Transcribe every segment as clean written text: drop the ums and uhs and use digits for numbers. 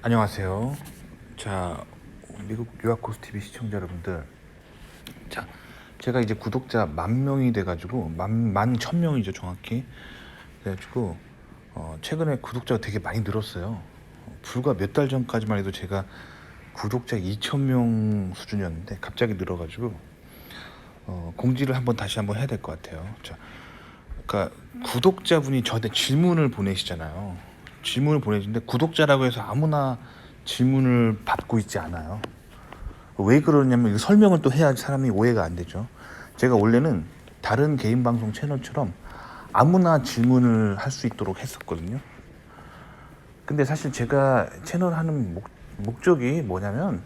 안녕하세요. 자, 미국 유학코스 TV 시청자 여러분들. 자, 제가 이제 구독자 10,000명이 돼가지고, 만 1,000명이죠, 정확히. 그래가지고, 최근에 구독자가 되게 많이 늘었어요. 불과 몇 달 전까지만 해도 제가 구독자 2,000명 수준이었는데, 갑자기 늘어가지고, 공지를 다시 한번 해야 될 것 같아요. 자, 그러니까 구독자분이 저한테 질문을 보내시잖아요. 질문을 보내시는데 구독자라고 해서 아무나 질문을 받고 있지 않아요. 왜 그러냐면 이거 설명을 또 해야 사람이 오해가 안 되죠. 제가 원래는 다른 개인 방송 채널처럼 아무나 질문을 할 수 있도록 했었거든요. 근데 사실 제가 채널 하는 목적이 뭐냐면,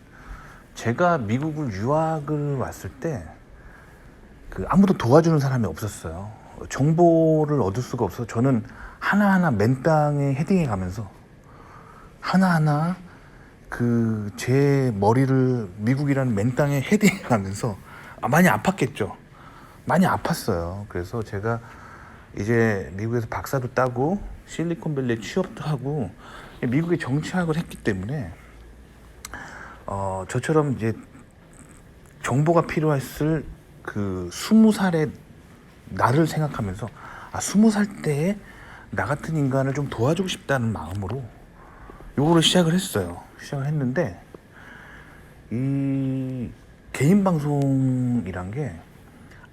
제가 미국을 유학을 왔을 때 아무도 도와주는 사람이 없었어요. 정보를 얻을 수가 없어서 저는 하나하나 맨땅에 헤딩해 가면서 하나하나 제 머리를 미국이라는 맨땅에 헤딩해 가면서 많이 아팠겠죠. 많이 아팠어요. 그래서 제가 이제 미국에서 박사도 따고 실리콘밸리에 취업도 하고 미국에 정치학을 했기 때문에 저처럼 이제 정보가 필요했을 20살의 나를 생각하면서 20살 때에 나 같은 인간을 좀 도와주고 싶다는 마음으로 요거를 시작을 했어요. 시작을 했는데, 이 개인 방송이란 게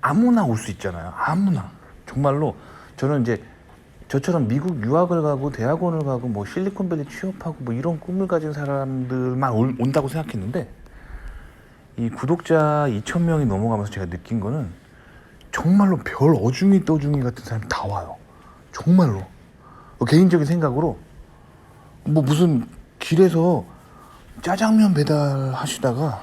아무나 올 수 있잖아요. 아무나. 정말로 저는 이제 저처럼 미국 유학을 가고 대학원을 가고 뭐 실리콘밸리 취업하고 뭐 이런 꿈을 가진 사람들만 온다고 생각했는데, 이 구독자 2,000명이 넘어가면서 제가 느낀 거는 정말로 별 어중이 떠중이 같은 사람이 다 와요. 정말로. 개인적인 생각으로 뭐 무슨 길에서 짜장면 배달하시다가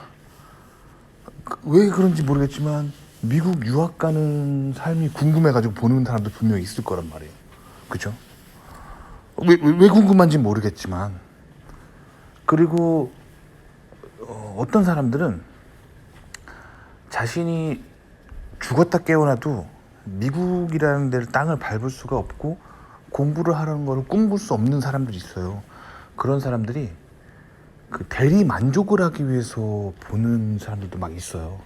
왜 그런지 모르겠지만 미국 유학 가는 삶이 궁금해가지고 보는 사람도 분명히 있을 거란 말이에요. 그쵸? 왜 궁금한지 모르겠지만. 그리고 어떤 사람들은 자신이 죽었다 깨어나도 미국이라는 데를 땅을 밟을 수가 없고 공부를 하라는 거를 꿈꿀 수 없는 사람들이 있어요. 그런 사람들이 대리 만족을 하기 위해서 보는 사람들도 막 있어요.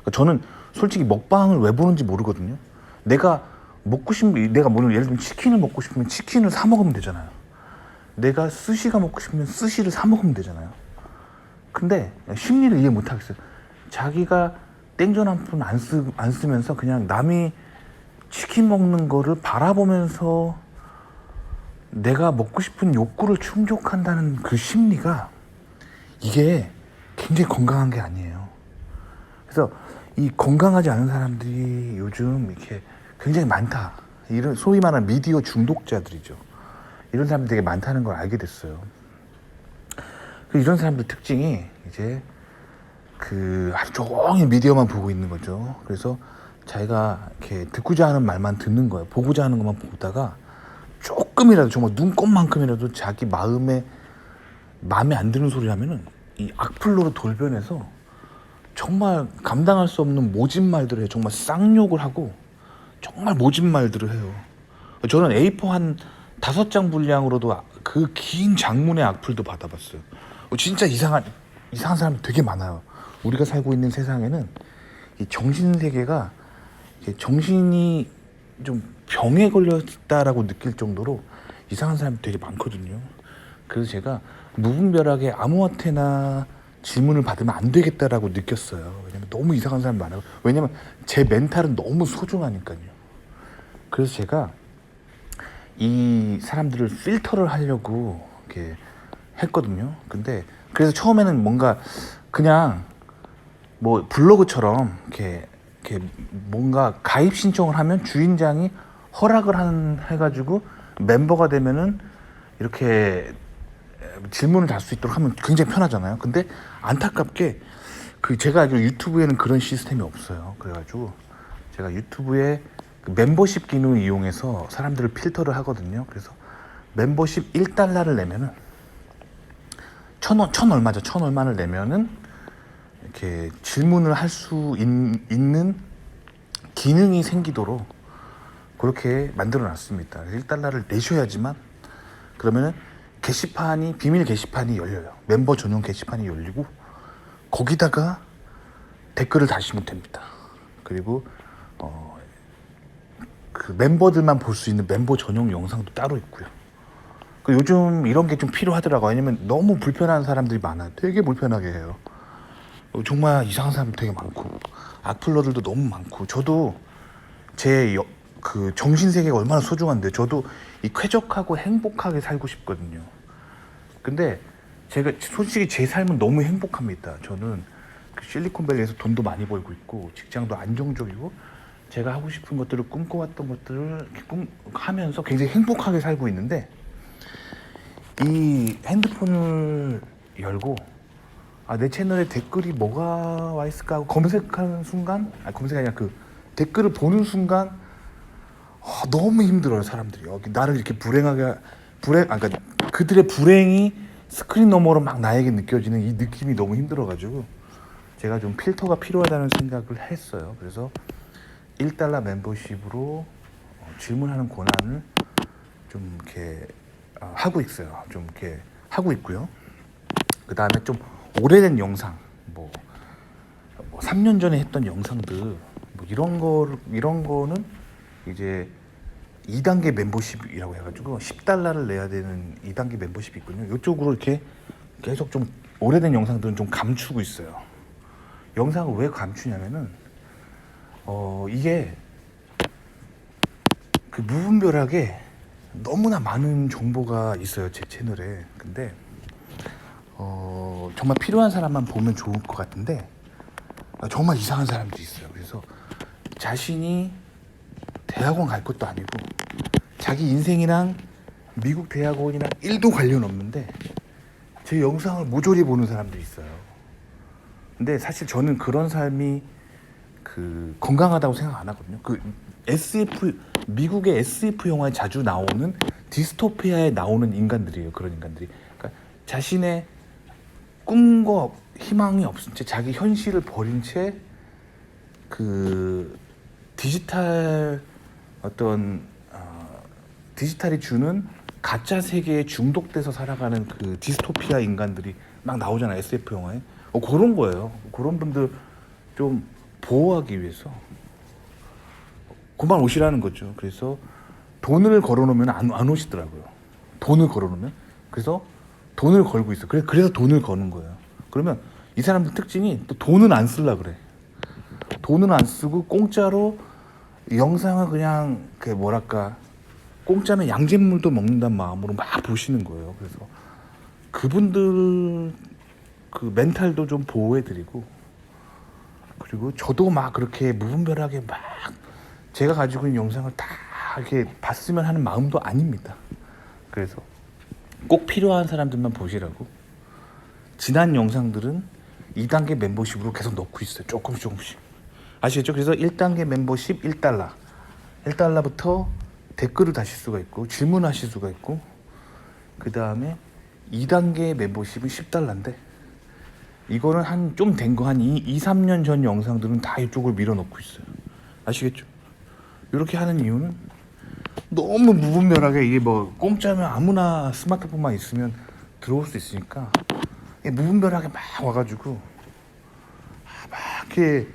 그러니까 저는 솔직히 먹방을 왜 보는지 모르거든요. 내가 뭐 예를 들면 치킨을 먹고 싶으면 치킨을 사 먹으면 되잖아요. 내가 스시가 먹고 싶으면 스시를 사 먹으면 되잖아요. 근데 심리를 이해 못 하겠어요. 자기가 땡전 한 푼 안 쓰면서 그냥 남이 치킨 먹는 거를 바라보면서 내가 먹고 싶은 욕구를 충족한다는 그 심리가, 이게 굉장히 건강한 게 아니에요. 그래서 이 건강하지 않은 사람들이 요즘 이렇게 굉장히 많다. 이런 소위 말하는 미디어 중독자들이죠. 이런 사람들이 되게 많다는 걸 알게 됐어요. 이런 사람들 특징이 이제 하루 종일 미디어만 보고 있는 거죠. 그래서 자기가 이렇게 듣고자 하는 말만 듣는 거예요. 보고자 하는 것만 보다가 조금이라도, 정말 눈꼽만큼이라도 자기 마음에 안 드는 소리 하면은 이 악플로로 돌변해서 정말 감당할 수 없는 모진 말들을 해요. 정말 쌍욕을 하고 정말 모진 말들을 해요. 저는 A4 한 5장 분량으로도 그 긴 장문의 악플도 받아봤어요. 진짜 이상한 사람이 되게 많아요. 우리가 살고 있는 세상에는 이 정신세계가, 정신이 좀 병에 걸렸다라고 느낄 정도로 이상한 사람이 되게 많거든요. 그래서 제가 무분별하게 아무한테나 질문을 받으면 안 되겠다라고 느꼈어요. 왜냐면 너무 이상한 사람이 많아요. 왜냐면 제 멘탈은 너무 소중하니까요. 그래서 제가 이 사람들을 필터를 하려고 이렇게 했거든요. 근데 그래서 처음에는 뭔가 그냥 뭐 블로그처럼 이렇게 뭔가 가입 신청을 하면 주인장이 허락을 해가지고 멤버가 되면은 이렇게 질문을 달 수 있도록 하면 굉장히 편하잖아요. 근데 안타깝게 제가 알기로 유튜브에는 그런 시스템이 없어요. 그래가지고 제가 유튜브에 멤버십 기능을 이용해서 사람들을 필터를 하거든요. 그래서 멤버십 1달러를 내면은 천 얼마죠. 1,000얼마를 내면은 이렇게 질문을 할 수 있는 기능이 생기도록 그렇게 만들어 놨습니다. 1달러를 내셔야지만, 그러면은 게시판이 비밀 게시판이 열려요. 멤버 전용 게시판이 열리고 거기다가 댓글을 다시면 됩니다. 그리고 그 멤버들만 볼 수 있는 멤버 전용 영상도 따로 있고요. 그 요즘 이런 게 좀 필요하더라고요. 왜냐면 너무 불편한 사람들이 많아요. 되게 불편하게 해요. 정말 이상한 사람도 되게 많고 악플러들도 너무 많고 저도 제 그 정신세계가 얼마나 소중한데 저도 이 쾌적하고 행복하게 살고 싶거든요. 근데 제가 솔직히 제 삶은 너무 행복합니다. 저는 그 실리콘밸리에서 돈도 많이 벌고 있고 직장도 안정적이고 제가 하고 싶은 것들을 꿈꿔왔던 것들을 하면서 굉장히 행복하게 살고 있는데 이 핸드폰을 열고 내 채널에 댓글이 뭐가 와 있을까 하고 검색하는 순간 검색이 아니라 그 댓글을 보는 순간 너무 힘들어요. 사람들이 나를 이렇게 그러니까 그들의 불행이 스크린 너머로 막 나에게 느껴지는 이 느낌이 너무 힘들어가지고 제가 좀 필터가 필요하다는 생각을 했어요. 그래서 1달러 멤버십으로 질문하는 권한을 좀 이렇게 하고 있어요. 좀 이렇게 하고 있고요. 그 다음에 좀 오래된 영상, 뭐 3년 전에 했던 영상들, 뭐 이런 거는 이제 2단계 멤버십이라고 해가지고 10달러를 내야 되는 2단계 멤버십이 있거든요. 이쪽으로 이렇게 계속 좀 오래된 영상들은 좀 감추고 있어요. 영상을 왜 감추냐면은 이게 그 무분별하게 너무나 많은 정보가 있어요. 제 채널에. 근데 정말 필요한 사람만 보면 좋을 것 같은데 정말 이상한 사람들이 있어요. 그래서 자신이 대학원 갈 것도 아니고 자기 인생이랑 미국 대학원이랑 1도 관련 없는데 제 영상을 모조리 보는 사람들이 있어요. 근데 사실 저는 그런 삶이 그 건강하다고 생각 안 하거든요. 그 미국의 SF 영화에 자주 나오는 디스토피아에 나오는 인간들이에요. 그런 인간들이. 그러니까 자신의 꿈과 희망이 없은 채 자기 현실을 버린 채 그 디지털 디지털이 주는 가짜 세계에 중독돼서 살아가는 그 디스토피아 인간들이 막 나오잖아요. SF 영화에. 그런 거예요. 그런 분들 좀 보호하기 위해서 그만 오시라는 거죠. 그래서 돈을 걸어놓으면 안 오시더라고요. 돈을 걸어놓으면. 그래서 돈을 걸고 있어. 그래서 돈을 거는 거예요. 그러면 이 사람들 특징이 또 돈은 안 쓰려 그래. 돈은 안 쓰고 공짜로 영상을 그냥 그 뭐랄까 공짜면 양잿물도 먹는다는 마음으로 막 보시는 거예요. 그래서 그분들 그 멘탈도 좀 보호해드리고 그리고 저도 막 그렇게 무분별하게 막 제가 가지고 있는 영상을 다 이렇게 봤으면 하는 마음도 아닙니다. 그래서 꼭 필요한 사람들만 보시라고 지난 영상들은 2단계 멤버십으로 계속 넣고 있어요. 조금씩 아시겠죠? 그래서 1단계 멤버십 1달러 1달러부터 댓글을 다실 수가 있고 질문하실 수가 있고 그 다음에 2단계 멤버십은 10달러인데 이거는 한 좀 된 거 한 2-3년 전 영상들은 다 이쪽을 밀어넣고 있어요. 아시겠죠? 이렇게 하는 이유는 너무 무분별하게 이게 뭐 공짜면 아무나 스마트폰만 있으면 들어올 수 있으니까 무분별하게 막 와가지고 막 이렇게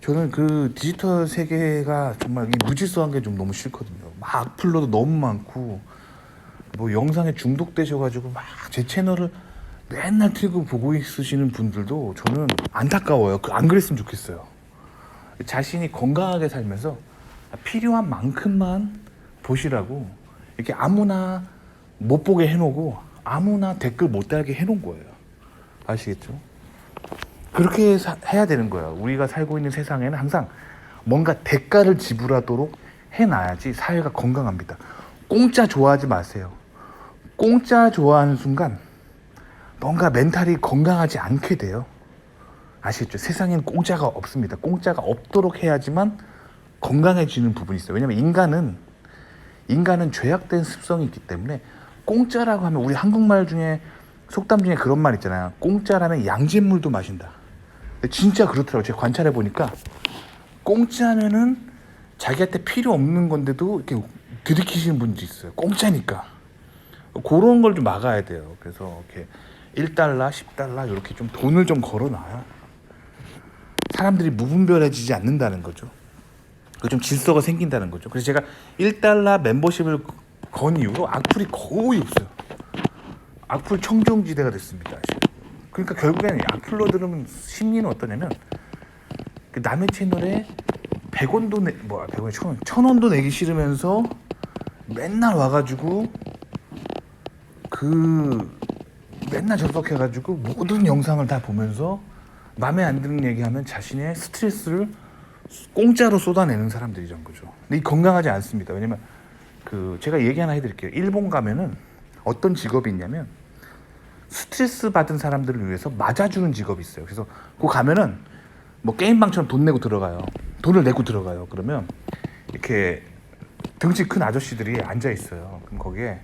저는 그 디지털 세계가 정말 이 무질서한 게 좀 너무 싫거든요. 막 악플러도 너무 많고 뭐 영상에 중독되셔가지고 막 제 채널을 맨날 틀고 보고 있으시는 분들도 저는 안타까워요. 안 그랬으면 좋겠어요. 자신이 건강하게 살면서 필요한 만큼만 보시라고 이렇게 아무나 못 보게 해놓고 아무나 댓글 못 달게 해놓은 거예요. 아시겠죠? 그렇게 해야 되는 거예요. 우리가 살고 있는 세상에는 항상 뭔가 대가를 지불하도록 해놔야지 사회가 건강합니다. 공짜 좋아하지 마세요. 공짜 좋아하는 순간 뭔가 멘탈이 건강하지 않게 돼요. 아시겠죠? 세상에는 공짜가 없습니다. 공짜가 없도록 해야지만 건강해지는 부분이 있어요. 왜냐면 인간은 죄악된 습성이 있기 때문에 공짜라고 하면 우리 한국말 중에 속담 중에 그런 말 있잖아요. 공짜라면 양잿물도 마신다. 진짜 그렇더라고요. 제가 관찰해 보니까 공짜면은 자기한테 필요 없는 건데도 이렇게 들이키시는 분들이 있어요. 공짜니까. 그런 걸 좀 막아야 돼요. 그래서 이렇게 1달러, 10달러 이렇게 좀 돈을 좀 걸어놔야 사람들이 무분별해지지 않는다는 거죠. 그 좀 질서가 생긴다는 거죠. 그래서 제가 1달러 멤버십을 건 이후로 악플이 거의 없어요. 악플 청정지대가 됐습니다. 그러니까 결국에는 악플로 들으면 심리는 어떠냐면 그 남의 채널에 100원도 100원이 1000원도 내기 싫으면서 맨날 와가지고 맨날 접속해가지고 모든 영상을 다 보면서 마음에 안 드는 얘기하면 자신의 스트레스를 공짜로 쏟아내는 사람들이란 거죠. 근데 이 건강하지 않습니다. 왜냐면 제가 얘기 하나 해드릴게요. 일본 가면은 어떤 직업이 있냐면 스트레스 받은 사람들을 위해서 맞아주는 직업이 있어요. 그래서 그 가면은 뭐 게임방처럼 돈 내고 들어가요. 돈을 내고 들어가요. 그러면 이렇게 등치 큰 아저씨들이 앉아 있어요. 그럼 거기에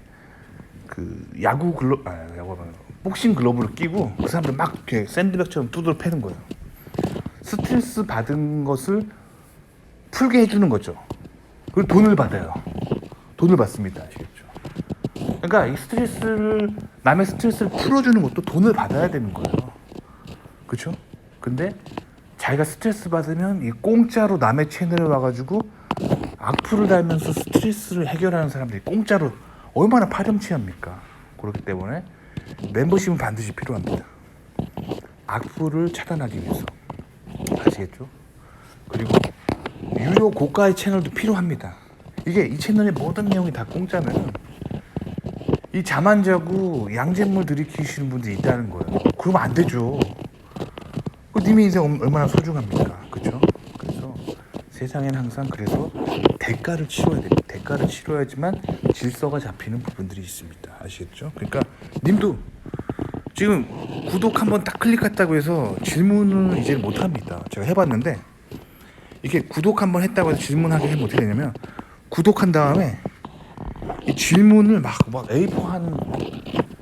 복싱 글러브를 끼고 그 사람들 막 이렇게 샌드백처럼 두들 패는 거예요. 스트레스 받은 것을 풀게 해주는 거죠. 그리고 돈을 받아요. 돈을 받습니다. 아시겠죠? 그러니까 이 남의 스트레스를 풀어주는 것도 돈을 받아야 되는 거예요. 그렇죠? 근데 자기가 스트레스 받으면 이 공짜로 남의 채널에 와가지고 악플을 달면서 스트레스를 해결하는 사람들이 공짜로 얼마나 파렴치합니까? 그렇기 때문에 멤버십은 반드시 필요합니다. 악플을 차단하기 위해서. 아시겠죠? 그리고 유료 고가의 채널도 필요합니다. 이 채널의 모든 내용이 다 공짜면 이 잠 안 자고 양잿물 들이키시는 분들이 있다는 거예요. 그러면 안 되죠. 님의 인생 얼마나 소중합니까? 그렇죠? 그래서 세상엔 항상 그래서 대가를 치러야 됩니다. 대가를 치러야지만 질서가 잡히는 부분들이 있습니다. 아시겠죠? 그러니까 님도 지금 구독 한번 딱 클릭했다고 해서 질문을 이제 못 합니다. 제가 해봤는데 이게 구독 한번 했다고 해서 질문하게 하면 어떻게 되냐면 구독한 다음에 이 질문을 막 A4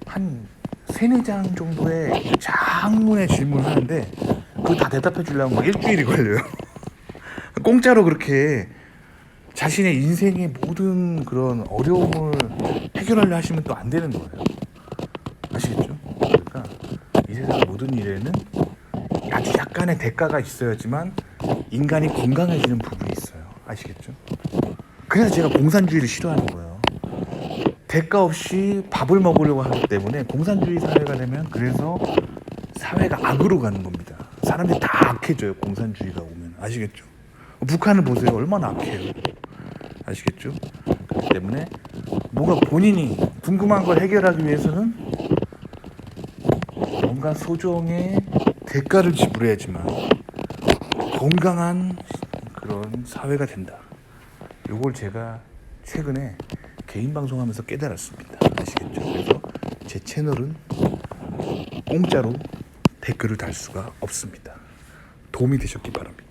한 3-4장 정도의 장문의 질문을 하는데 그거 다 대답해 주려면 막 일주일이 걸려요. 공짜로 그렇게 자신의 인생의 모든 그런 어려움을 해결하려 하시면 또 안 되는 거예요. 아시겠죠? 그러니까 이 세상 모든 일에는 아주 약간의 대가가 있어야지만 인간이 건강해지는 부분이 있어요. 아시겠죠? 그래서 제가 공산주의를 싫어하는 거예요. 대가 없이 밥을 먹으려고 하기 때문에 공산주의 사회가 되면 그래서 사회가 악으로 가는 겁니다. 사람들이 다 악해져요. 공산주의가 오면. 아시겠죠? 북한을 보세요. 얼마나 악해요. 아시겠죠? 그렇기 때문에 뭔가 본인이 궁금한 걸 해결하기 위해서는 뭔가 소정의 대가를 지불해야지만 건강한 그런 사회가 된다. 요걸 제가 최근에 개인 방송하면서 깨달았습니다. 아시겠죠? 그래서 제 채널은 공짜로 댓글을 달 수가 없습니다. 도움이 되셨기 바랍니다.